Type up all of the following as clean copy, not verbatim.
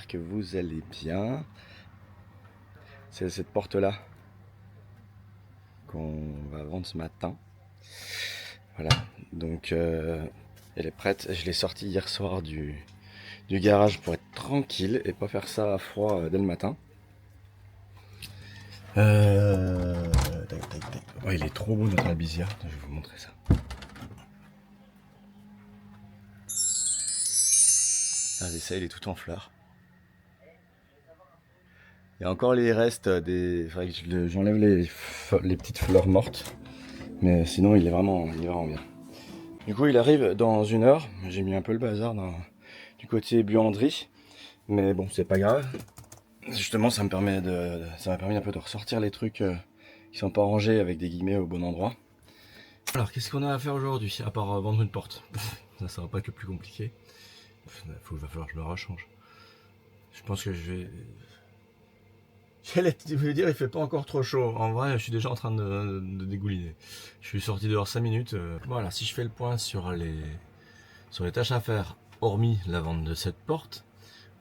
j'espère que vous allez bien. C'est cette porte-là qu'on va vendre ce matin. Voilà, donc elle est prête. Je l'ai sortie hier soir du garage pour être tranquille et pas faire ça à froid dès le matin. Tac, tac, tac. Oh, il est trop beau notre albizia. Je vais vous montrer ça. Regardez ça, il est tout en fleurs. Il y a encore les restes des. Il faudrait que j'enlève les petites fleurs mortes. Mais sinon, il est vraiment bien. Du coup, il arrive dans 1 heure. J'ai mis un peu le bazar du côté buanderie. Mais bon, c'est pas grave. Justement, ça m'a permis un peu de ressortir les trucs qui sont pas rangés avec des guillemets au bon endroit. Alors, qu'est-ce qu'on a à faire aujourd'hui, à part vendre une porte? Ça va pas être le plus compliqué. Il va falloir que je me rechange. Je pense que je vais... Je veux dire, il fait pas encore trop chaud. En vrai, je suis déjà en train de dégouliner. Je suis sorti dehors 5 minutes. Voilà, si je fais le point sur les tâches à faire, hormis la vente de cette porte,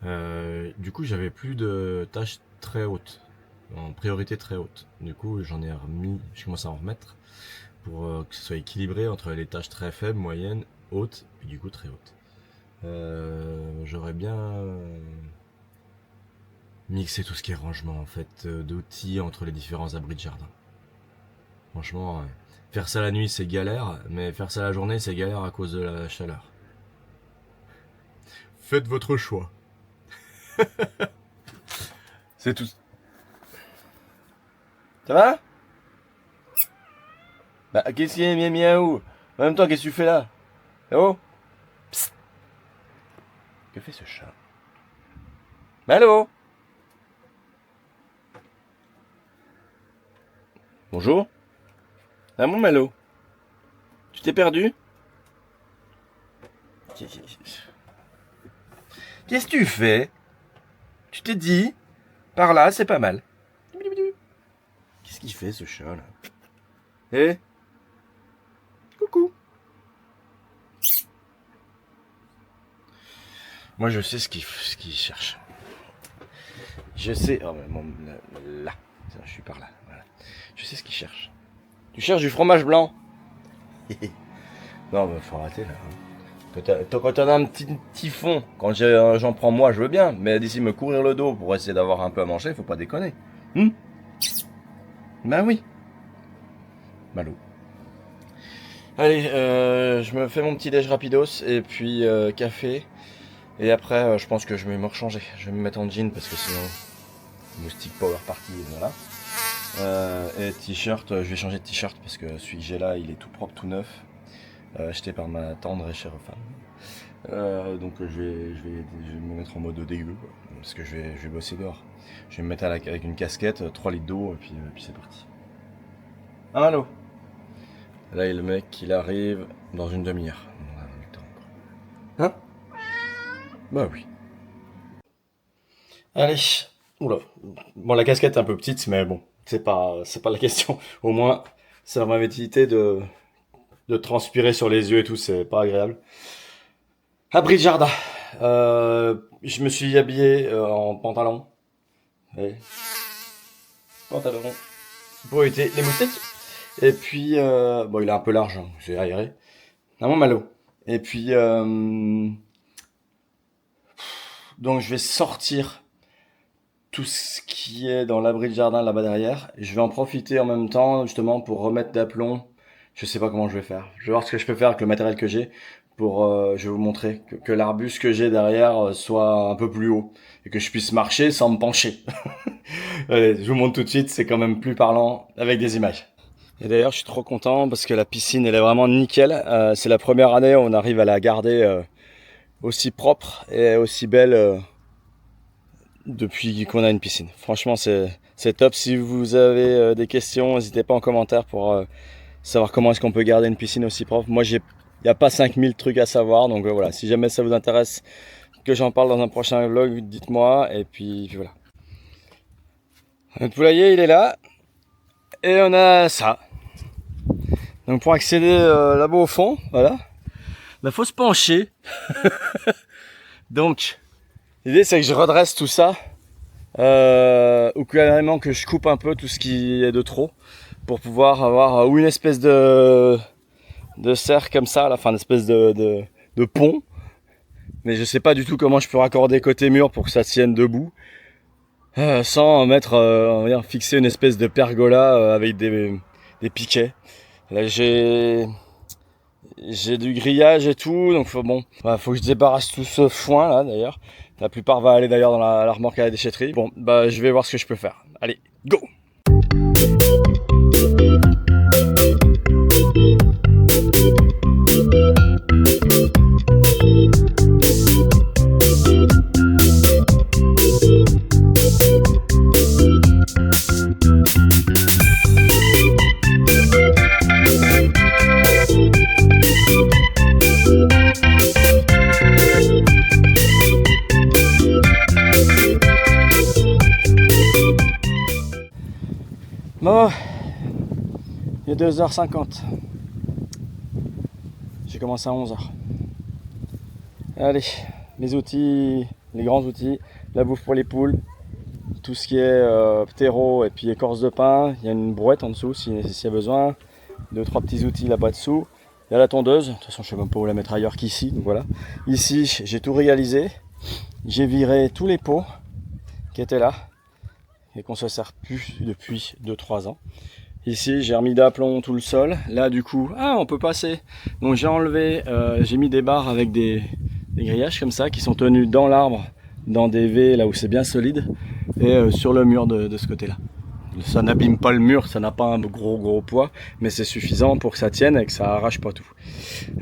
du coup, j'avais plus de tâches très hautes, en priorité très haute. Du coup, j'en ai remis, je commence à en remettre pour que ce soit équilibré entre les tâches très faibles, moyennes, hautes, et du coup très hautes. J'aurais bien mixé tout ce qui est rangement en fait, d'outils entre les différents abris de jardin. Franchement, faire ça la nuit c'est galère, mais faire ça la journée c'est galère à cause de la chaleur. Faites votre choix. C'est tout. Ça va? Bah qu'est-ce qu'il y a, miaou? En même temps, qu'est-ce que tu fais là? Oh? Psst. Que fait ce chat? Allô? Bonjour? Ah mon Malo? Tu t'es perdu? Qu'est-ce que tu fais? Tu t'es dit? Par là, c'est pas mal. Qu'est-ce qu'il fait ce chat là? Eh? Coucou. Moi je sais ce qu'il cherche. Je sais. Oh, là. Je suis par là. Voilà. Je sais ce qu'il cherche. Tu cherches du fromage blanc? Non, mais faut arrêter là. Quand t'en as un petit fond, quand j'en prends moi, je veux bien. Mais d'ici me courir le dos pour essayer d'avoir un peu à manger, faut pas déconner. Ben oui. Malo. Allez, je me fais mon petit déj rapidos et puis café. Et après, je pense que je vais me rechanger. Je vais me mettre en jean parce que sinon, moustique power party, voilà. Et t-shirt, je vais changer de t-shirt parce que celui que j'ai là, il est tout propre, tout neuf. Acheté par ma tendre et chère femme. Donc je vais me mettre en mode dégueu, quoi, parce que je vais bosser dehors. Je vais me mettre avec une casquette, 3 litres d'eau, et puis c'est parti. Allô? Là, il y a le mec, il arrive dans une demi-heure. Hein? Bah oui. Allez. Oula. Bon, la casquette est un peu petite, mais bon, c'est pas la question. Au moins, ça va m'éviter de transpirer sur les yeux et tout, c'est pas agréable. Abri de jardin. Je me suis habillé en pantalon. Ouais. Pantalon. Pour éviter les moustiques. Et puis, bon, il est un peu large, hein, j'ai aéré. Un bon malo. Et puis, donc je vais sortir tout ce qui est dans l'abri de jardin là-bas derrière. Je vais en profiter en même temps, justement, pour remettre d'aplomb. Je sais pas comment je vais faire. Je vais voir ce que je peux faire avec le matériel que j'ai pour, je vais vous montrer que l'arbuste que j'ai derrière soit un peu plus haut et que je puisse marcher sans me pencher. Allez, je vous montre tout de suite, c'est quand même plus parlant avec des images. Et d'ailleurs, je suis trop content parce que la piscine, elle est vraiment nickel. C'est la première année où on arrive à la garder aussi propre et aussi belle depuis qu'on a une piscine. Franchement, c'est top. Si vous avez des questions, n'hésitez pas en commentaire pour savoir comment est-ce qu'on peut garder une piscine aussi propre. Moi, il n'y a pas 5000 trucs à savoir. Donc voilà, si jamais ça vous intéresse que j'en parle dans un prochain vlog, dites-moi. Et puis voilà. Notre poulailler, il est là. Et on a ça. Donc pour accéder là-bas au fond, voilà, il faut se pencher. Donc, L'idée c'est que je redresse tout ça, ou carrément que je coupe un peu tout ce qui est de trop, pour pouvoir avoir ou une espèce de serre comme ça, enfin une espèce de pont, mais je sais pas du tout comment je peux raccorder côté mur pour que ça tienne debout, sans mettre, on va dire, fixer une espèce de pergola avec des piquets. Là j'ai du grillage et tout, donc faut que je débarrasse tout ce foin là d'ailleurs. La plupart va aller d'ailleurs dans la remorque à la déchetterie. Bon, bah je vais voir ce que je peux faire. Allez, go! Bon, il est 2h50. J'ai commencé à 11h. Allez, mes outils, les grands outils, la bouffe pour les poules, tout ce qui est ptéro et puis écorce de pin. Il y a une brouette en dessous s'il y a besoin. 2-3 petits outils là-bas dessous. Il y a la tondeuse. De toute façon, je ne sais même pas où la mettre ailleurs qu'ici. Donc voilà. Ici, j'ai tout réalisé. J'ai viré tous les pots qui étaient là et qu'on se sert plus depuis 2-3 ans. Ici, j'ai remis d'aplomb tout le sol. Là, du coup, on peut passer. Donc, j'ai enlevé, j'ai mis des barres avec des grillages comme ça qui sont tenus dans l'arbre, dans des V là où c'est bien solide, et sur le mur de ce côté-là. Ça n'abîme pas le mur, ça n'a pas un gros poids, mais c'est suffisant pour que ça tienne et que ça arrache pas tout.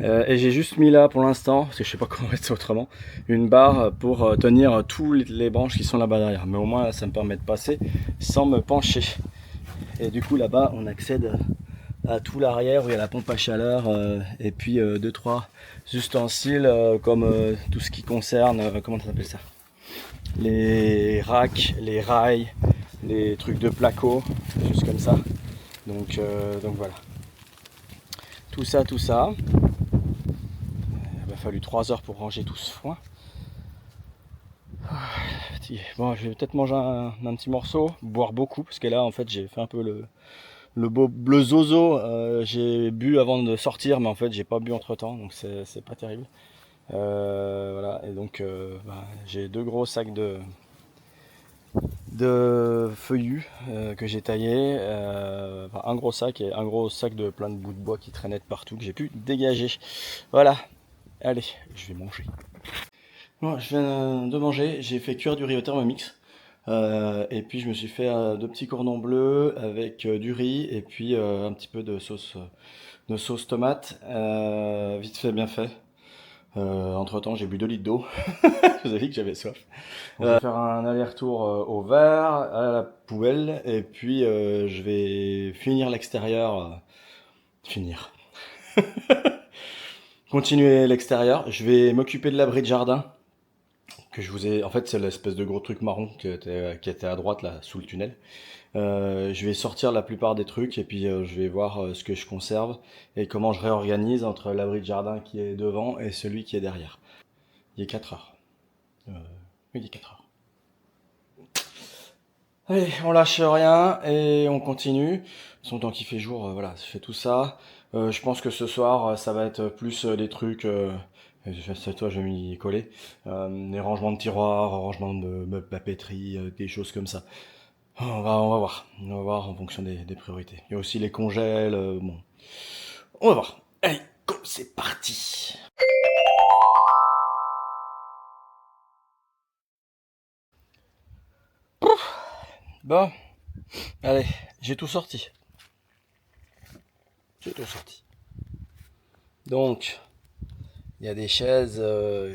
Et j'ai juste mis là pour l'instant, parce que je sais pas comment mettre ça autrement, une barre pour tenir toutes les branches qui sont là-bas derrière. Mais au moins, ça me permet de passer sans me pencher. Et du coup, là-bas, on accède à tout l'arrière où il y a la pompe à chaleur et puis 2-3 ustensiles comme tout ce qui concerne, comment ça s'appelle ça, les racks, les rails, les trucs de placo, des choses comme ça. Donc voilà. Tout ça. Il m'a fallu 3 heures pour ranger tout ce foin. Bon, je vais peut-être manger un petit morceau, boire beaucoup, parce que là, en fait, j'ai fait un peu le zozo. J'ai bu avant de sortir, mais en fait, j'ai pas bu entre temps, donc c'est pas terrible. Voilà, et donc, j'ai 2 gros sacs de feuillus que j'ai taillés, un gros sac et un gros sac de plein de bouts de bois qui traînaient de partout que j'ai pu dégager. Voilà, allez, je vais manger. Bon, je viens de manger, j'ai fait cuire du riz au Thermomix. Et puis je me suis fait 2 petits cordons bleus avec du riz et puis un petit peu de sauce tomate, vite fait, bien fait. Entre temps, j'ai bu 2 litres d'eau. Je vous ai dit que j'avais soif. Je vais faire un aller-retour au verre, à la poubelle, et puis je vais finir l'extérieur. Continuer l'extérieur. Je vais m'occuper de l'abri de jardin que je vous ai. En fait, c'est l'espèce de gros truc marron qui était à droite là, sous le tunnel. Je vais sortir la plupart des trucs et puis je vais voir ce que je conserve et comment je réorganise entre l'abri de jardin qui est devant et celui qui est derrière. Il est 4 heures. Oui, il est 4 heures. Allez, on lâche rien et on continue. Son temps qu'il fait jour, voilà, je fais tout ça. Je pense que ce soir, ça va être plus des trucs. C'est toi, je vais m'y coller. Des rangements de tiroirs, rangements de meubles papeterie, des choses comme ça. On va voir. On va voir en fonction des priorités. Il y a aussi les congèles. Bon, on va voir. Allez, go, c'est parti. Bon, allez, j'ai tout sorti. Donc, il y a des chaises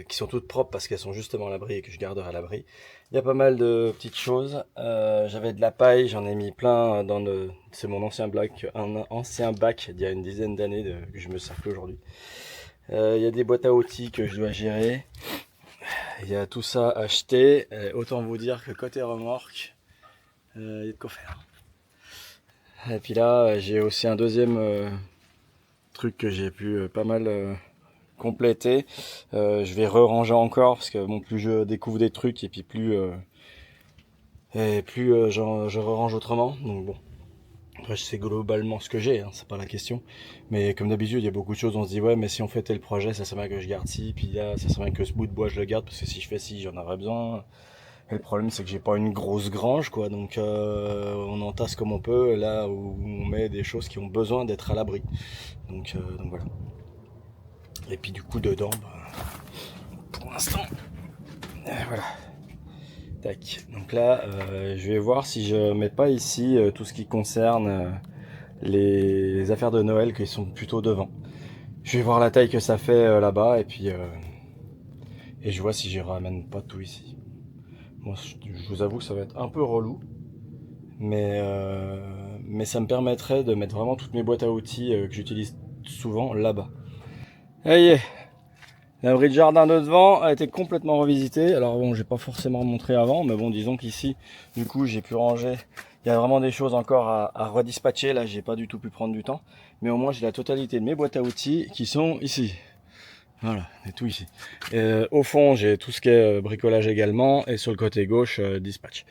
qui sont toutes propres parce qu'elles sont justement à l'abri et que je garderai à l'abri. Il y a pas mal de petites choses. J'avais de la paille, j'en ai mis plein c'est mon ancien bac, d'il y a une dizaine d'années que je me sers plus aujourd'hui. Il y a des boîtes à outils que je dois gérer. Il y a tout ça acheté. Autant vous dire que côté remorque, il y a de quoi faire. Et puis là, j'ai aussi un deuxième truc que j'ai pu pas mal complété. Je vais re-ranger encore parce que bon, plus je découvre des trucs et puis plus je re-range autrement. Donc bon, après je sais globalement ce que j'ai, hein, c'est pas la question. Mais comme d'habitude, il y a beaucoup de choses, on se dit ouais, mais si on fait tel projet, ça serait bien que je garde ci, puis là, ça serait bien que ce bout de bois je le garde parce que si je fais ci, j'en aurais besoin. Et le problème, c'est que j'ai pas une grosse grange, quoi. Donc, on entasse comme on peut, là où on met des choses qui ont besoin d'être à l'abri. Donc voilà. Et puis du coup, dedans, bah, pour l'instant, voilà. Tac. Donc là, je vais voir si je mets pas ici tout ce qui concerne les affaires de Noël qui sont plutôt devant. Je vais voir la taille que ça fait là-bas et puis et je vois si je ramène pas tout ici. Moi, je vous avoue que ça va être un peu relou, mais ça me permettrait de mettre vraiment toutes mes boîtes à outils que j'utilise souvent là-bas. Ça y est, l'abri de jardin de devant a été complètement revisité. Alors bon, j'ai pas forcément montré avant, mais bon, disons qu'ici, du coup, j'ai pu ranger. Il y a vraiment des choses encore à redispatcher. Là, j'ai pas du tout pu prendre du temps, mais au moins j'ai la totalité de mes boîtes à outils qui sont ici. Voilà, et tout ici. Au fond, j'ai tout ce qui est bricolage également, et sur le côté gauche, dispatch.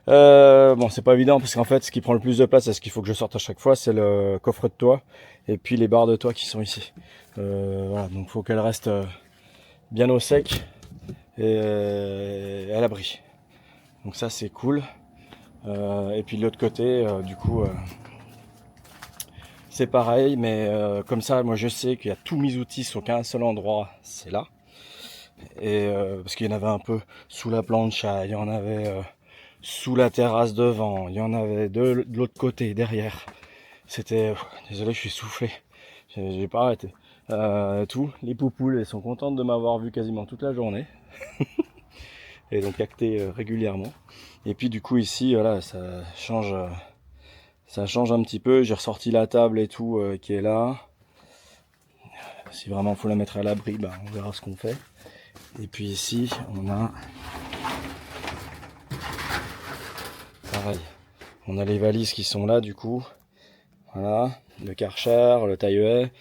Bon, c'est pas évident parce qu'en fait, ce qui prend le plus de place, et ce qu'il faut que je sorte à chaque fois, c'est le coffre de toit et puis les barres de toit qui sont ici. Voilà, donc il faut qu'elles restent bien au sec et à l'abri. Donc ça, c'est cool. Et puis de l'autre côté, du coup. C'est pareil, mais comme ça, moi je sais qu'il y a tous mes outils sur qu'un seul endroit, c'est là. Et parce qu'il y en avait un peu sous la plancha, il y en avait sous la terrasse devant, il y en avait de l'autre côté, derrière. C'était... Désolé, je suis soufflé, j'ai pas arrêté. Tout, les poupoules, elles sont contentes de m'avoir vu quasiment toute la journée. Et donc acté régulièrement. Et puis du coup ici, voilà, ça change... Ça change un petit peu, j'ai ressorti la table et tout qui est là. Si vraiment il faut la mettre à l'abri, bah, on verra ce qu'on fait. Et puis ici, on a... Pareil, on a les valises qui sont là du coup. Voilà, le Karcher, le taille-haie.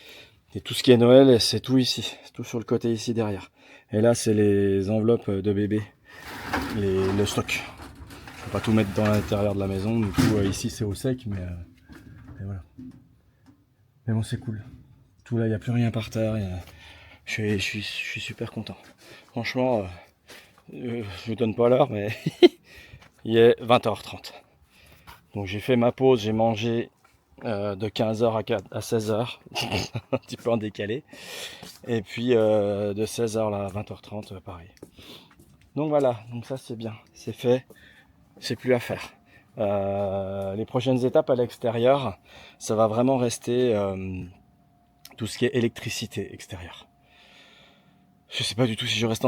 Et tout ce qui est Noël, c'est tout ici. C'est tout sur le côté ici derrière. Et là, c'est les enveloppes de bébé. Le stock. Je peux pas tout mettre dans l'intérieur de la maison. Du coup, ici, c'est au sec, mais voilà. Mais bon, c'est cool. Tout là, il n'y a plus rien par terre. Je suis super content. Franchement, je vous donne pas l'heure, mais il est 20h30. Donc j'ai fait ma pause, j'ai mangé de 15h à 16h, un petit peu en décalé. Et puis de 16h là, à 20h30, pareil. Donc voilà, donc ça c'est bien, c'est fait, c'est plus à faire. Les prochaines étapes à l'extérieur, ça va vraiment rester tout ce qui est électricité extérieure. Je sais pas du tout si je reste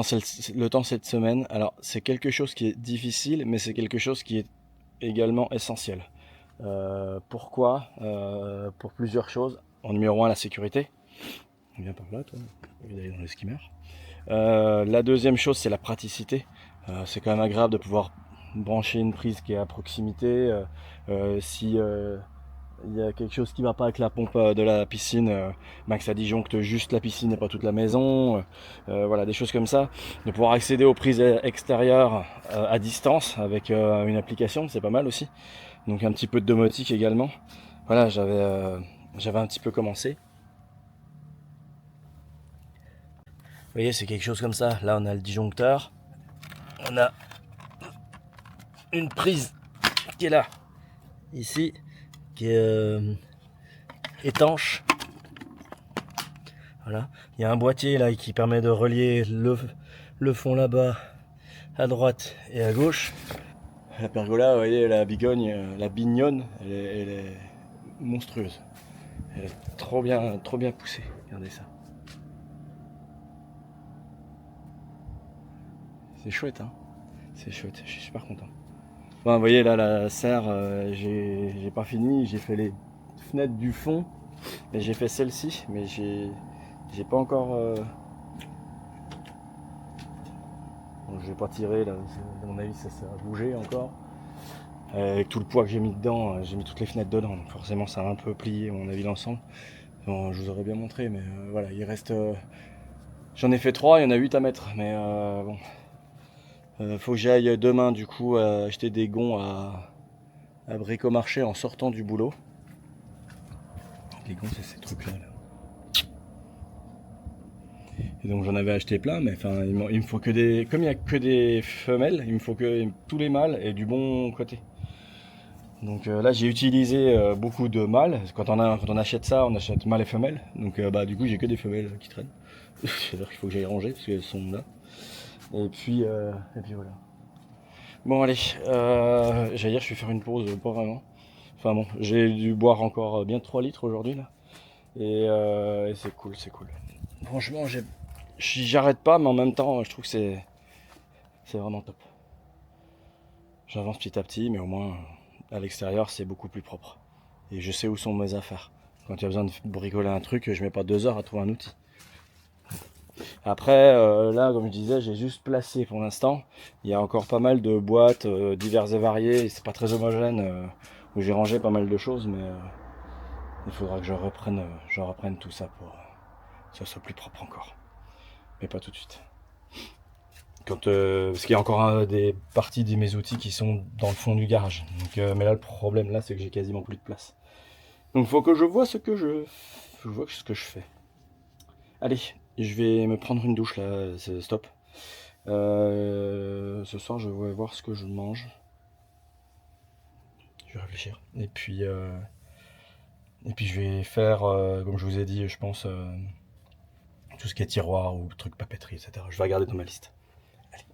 le temps cette semaine. Alors c'est quelque chose qui est difficile, mais c'est quelque chose qui est également essentiel. Pourquoi Pour plusieurs choses. En numéro 1, la sécurité. Viens par là, toi. Au lieu d'aller dans les skimmers. La deuxième chose, c'est la praticité. C'est quand même agréable de pouvoir brancher une prise qui est à proximité. Si il y a quelque chose qui va pas avec la pompe de la piscine, que ça disjoncte juste la piscine et pas toute la maison. Voilà, des choses comme ça. De pouvoir accéder aux prises extérieures à distance avec une application, c'est pas mal aussi. Donc un petit peu de domotique également. Voilà, j'avais un petit peu commencé. Vous voyez, c'est quelque chose comme ça. Là, on a le disjoncteur. On a une prise qui est là, ici, qui est étanche. Voilà. Il y a un boîtier là qui permet de relier le fond là-bas à droite et à gauche. La pergola, vous voyez, la bigogne, la bignonne, elle est monstrueuse. Elle est trop bien poussée. Regardez ça. C'est chouette, hein. C'est chouette, je suis super content. Bon, vous voyez là, la serre, j'ai pas fini. J'ai fait les fenêtres du fond, et j'ai fait celle-ci, mais j'ai pas encore. Bon, je vais pas tirer là. À mon avis, ça a bougé encore. Avec tout le poids que j'ai mis dedans, j'ai mis toutes les fenêtres dedans, donc forcément ça a un peu plié à mon avis l'ensemble. Bon, je vous aurais bien montré, mais voilà, il reste J'en ai fait 3, il y en a 8 à mettre, mais bon. Faut que j'aille demain du coup acheter des gonds à Bricomarché en sortant du boulot. Les gonds, c'est ces trucs-là. Là. Et donc j'en avais acheté plein, mais enfin il me faut que des. Comme il n'y a que des femelles, il me faut que tous les mâles aient du bon côté. Donc là j'ai utilisé beaucoup de mâles. Quand on achète ça, on achète mâles et femelles. Donc bah du coup j'ai que des femelles qui traînent. C'est-à-dire qu'il faut que j'aille ranger parce qu'elles sont là. Et puis voilà. Bon allez, j'allais dire je vais faire une pause, pas vraiment. Enfin bon, j'ai dû boire encore bien 3 litres aujourd'hui là. Et c'est cool, c'est cool. Franchement, j'arrête pas, mais en même temps, je trouve que c'est vraiment top. J'avance petit à petit, mais au moins à l'extérieur, c'est beaucoup plus propre. Et je sais où sont mes affaires. Quand il y a besoin de bricoler un truc, je mets pas 2 heures à trouver un outil. Après, là, comme je disais, j'ai juste placé pour l'instant. Il y a encore pas mal de boîtes diverses et variées. C'est pas très homogène, où j'ai rangé pas mal de choses, mais il faudra que je reprenne tout ça pour que ça soit plus propre encore. Mais pas tout de suite. Parce qu'il y a encore des parties de mes outils qui sont dans le fond du garage. Donc, mais là, le problème, là, c'est que j'ai quasiment plus de place. Donc, il faut que je vois ce que je fais. Allez, je vais me prendre une douche, là, c'est stop. Ce soir, je vais voir ce que je mange. Je vais réfléchir. Et puis je vais faire, comme je vous ai dit, je pense, tout ce qui est tiroir ou truc papeterie, etc. Je vais regarder dans ma liste. Allez.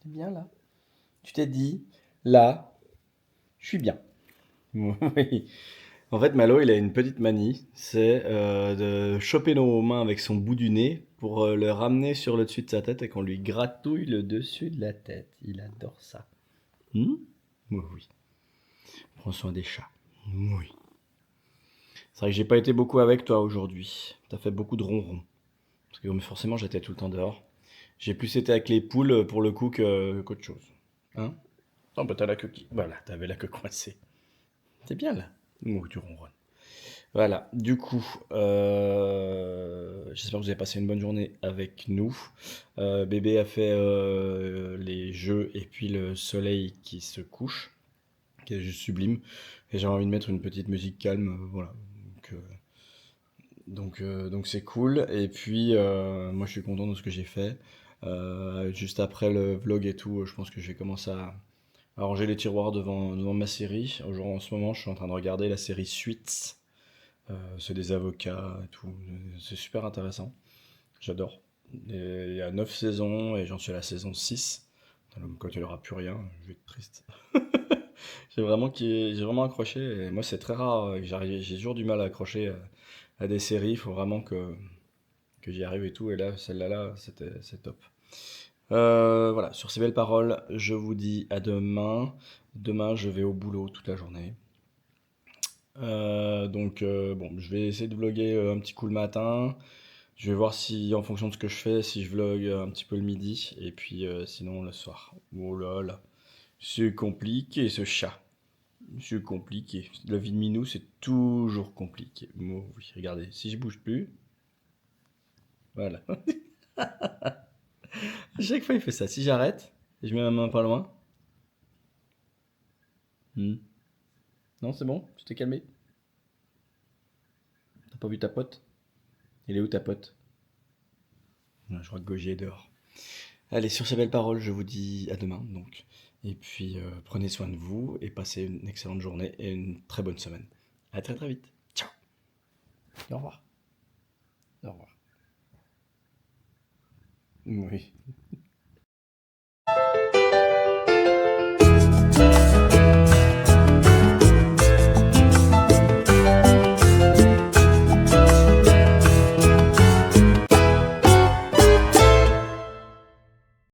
T'es bien là. Tu t'es dit, là, je suis bien. Oui. En fait, Malo, il a une petite manie, c'est de choper nos mains avec son bout du nez pour le ramener sur le dessus de sa tête et qu'on lui gratouille le dessus de la tête. Il adore ça. Oui, oui. Prends soin des chats. Oui. C'est vrai que j'ai pas été beaucoup avec toi aujourd'hui. T'as fait beaucoup de ronron. Parce que forcément, j'étais tout le temps dehors. J'ai plus été avec les poules pour le coup qu'autre chose. Hein? Non, bah t'as la queue qui... Voilà, t'avais la queue coincée. C'est bien là. Ouh, tu ronronnes. Voilà, du coup, j'espère que vous avez passé une bonne journée avec nous. Bébé a fait les jeux et puis le soleil qui se couche, qui est juste sublime. Et j'ai envie de mettre une petite musique calme, voilà. Donc, donc c'est cool. Et puis, moi je suis content de ce que j'ai fait. Juste après le vlog et tout, je pense que je vais commencer à ranger les tiroirs devant ma série. En ce moment, je suis en train de regarder la série Suits. C'est des avocats et tout. C'est super intéressant. J'adore. Et il y a 9 saisons et j'en suis à la saison 6. Donc quand il n'y aura plus rien, je vais être triste. J'ai vraiment accroché. Et moi, c'est très rare. J'ai toujours du mal à accrocher à des séries. Il faut vraiment que j'y arrive et tout. Et là, celle-là, c'est top. Voilà, sur ces belles paroles, je vous dis à demain. Demain, je vais au boulot toute la journée. Bon, je vais essayer de vlogger un petit coup le matin. Je vais voir si, en fonction de ce que je fais, si je vlog un petit peu le midi. Et puis sinon le soir. Oh là là. C'est compliqué ce chat. C'est compliqué. La vie de Minou, c'est toujours compliqué. Oh, oui, regardez, si je bouge plus, voilà. À chaque fois, il fait ça. Si j'arrête, et je mets ma main pas loin. Hmm. Non, c'est bon? Tu t'es calmé? T'as pas vu ta pote? Il est où ta pote? Je crois que Gogi est dehors. Allez, sur ces belles paroles, je vous dis à demain, donc. Et puis, prenez soin de vous et passez une excellente journée et une très bonne semaine. À très très vite. Ciao. Au revoir. Au revoir. Oui.